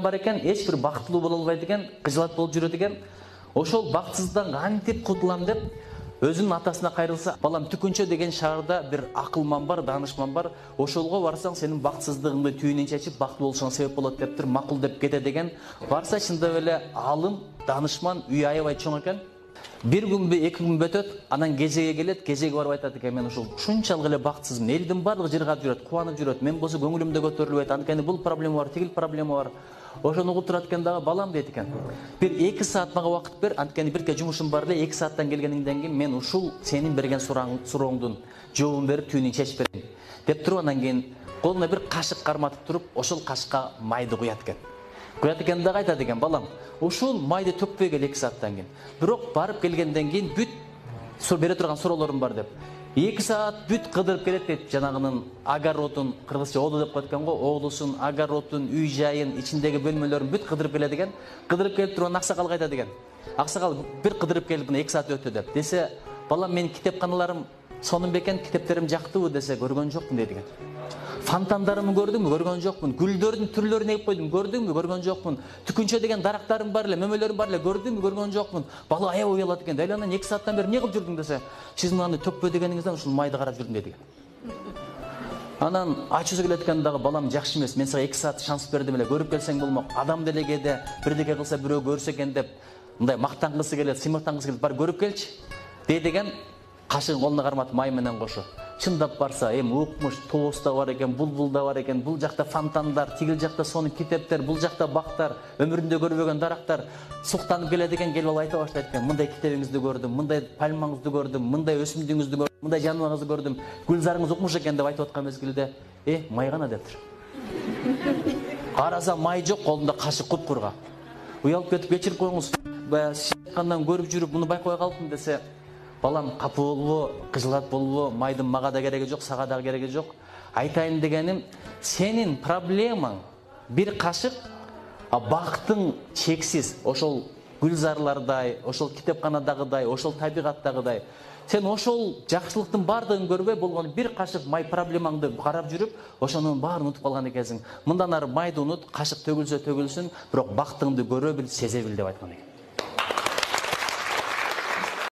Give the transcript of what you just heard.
бар екен, ешбір бақытлы бола албайды екен, қыжылат болып жүреді екен. Ошол бақытсыздан кантип кутулам деп өзүнүн атасына кайрылса, балам Түкүнчө деген шаарда бир акылман бар, данышман бар. Ошолго барсаң, сенин бакытсыздыгыңды түйүнүн чечип, бактылуу болушуңа себеп болот дептир, макул деп кете деген. Барса чындап эле алым, данышман, үй аябай чоң экен. Бир күнбү, эки күн өтөт, анан кежеге келет, кежеге барып айтат экен, мен ушунчалык эле бакытсызмын. Элдин баардыгы жыргап жүрөт, кубанып жүрөт. Мен болсо көңүлүмдө көтөрүлбөйт. Анткени бул проблема бар, тигил проблема бар. Ошону угуп турат экен дагы, балам дейт экен. Бир 2 саат мага убакыт бер, анткени бирке жумушум бар эле, 2 сааттан келгениңден кийин мен ушул сенин берген сурооңдун жообун берип, түйүнүн чечип берейин. Деп туруп анан кийин колуна бир кашык карматып туруп, ошол кашыкка майды куят экен. Куят экен дагы айтат экен, балам, ушул майды төкпөй кел 2 сааттан кийин. Бирок барып келгенден кийин бүт бере турган суроолорум бар деп. 2 саат бүт кыдырып келет дейт, жанагынын огородун, кыргызча оолу деп коет экен го, оолусун, огородун, үй жайын, ичиндеги бөлмөлөрүн бүт кыдырып келет экен. Кыдырып келип турган аксакалга айтат экен. Аксакал бир кыдырып келип 2 саат өттү деп. Десе, балам, менин китепканаларым сонун бекен, китептерим жактыбы десе, көргөн жокмун дейт экен. Фонтандарымы көрдүңбү? Көргөн жокмун. Гүлдөрдүн түрлөрүн эгип койдум, көрдүңбү? Көргөн жокмун. Түкүнчө деген дарактарым бар эле, мөмөлөрүм бар эле, көрдүңбү? Көргөн жокмун. Бала аябай уялат экен. Дайыл анан 2 сааттан бери эмне кылып жүрдүң десе, сиз мынаны төкпө дегениңизден ушул майды карап жүрдүм дейт экен. Анан ачуусу келет экен дагы, балам жакшы эмес, мен сага 2 саат шанс бердим эле, көрүп келсең болмок. Адам деле кээде бирдеке кылса бирөө көрсө экен деп, мындай мактангысы келет, сыймыктангысы келет, бар көрүп келчи. Дейт экен, кашыгын колуна карматып май менен кошо. Чындап барса, укмуш, тоос да бар экен, булбул да бар экен, бул жакта фонтандар, тигил жакта сонун китептер, бул жакта бактар, өмүрүндө көрбөгөн дарактар суктанып келет экен, келип айта баштайт экен. Мындай китебиңизди көрдүм, мындай пальмаңызды көрдүм, мындай өсүмдүгүңүздү көрдүм, мындай жаныбарыңызды көрдүм, гүлзарыңыз укмуш экен деп айтып аткан мезгилде, май гана дептир. Караса май жок, колунда кашык куп-курга. Уялып кетип кечирип коюңуз, сиз айткандан көрүп жүрүп муну байкабай калдым десе, балам, капы болбо, кыжылат болбо, майдын мага да кереги жок, сага да кереги жок. Айтайын дегеним, сенин проблемаң бир кашык, бактың чексиз, ошол гүлзарлардай, ошол китепканадагыдай, ошол табигаттагыдай. Сен ошол жакшылыктын баардыгын көрбөй болгону бир кашык май проблемаңды карап жүрүп, ошонун баарын унутуп калган экенсиң. Мындан ары майды унут, кашык төгүлсө төгүлсүн, бирок бактыңды көрө бил, сезе бил деп айткан экен.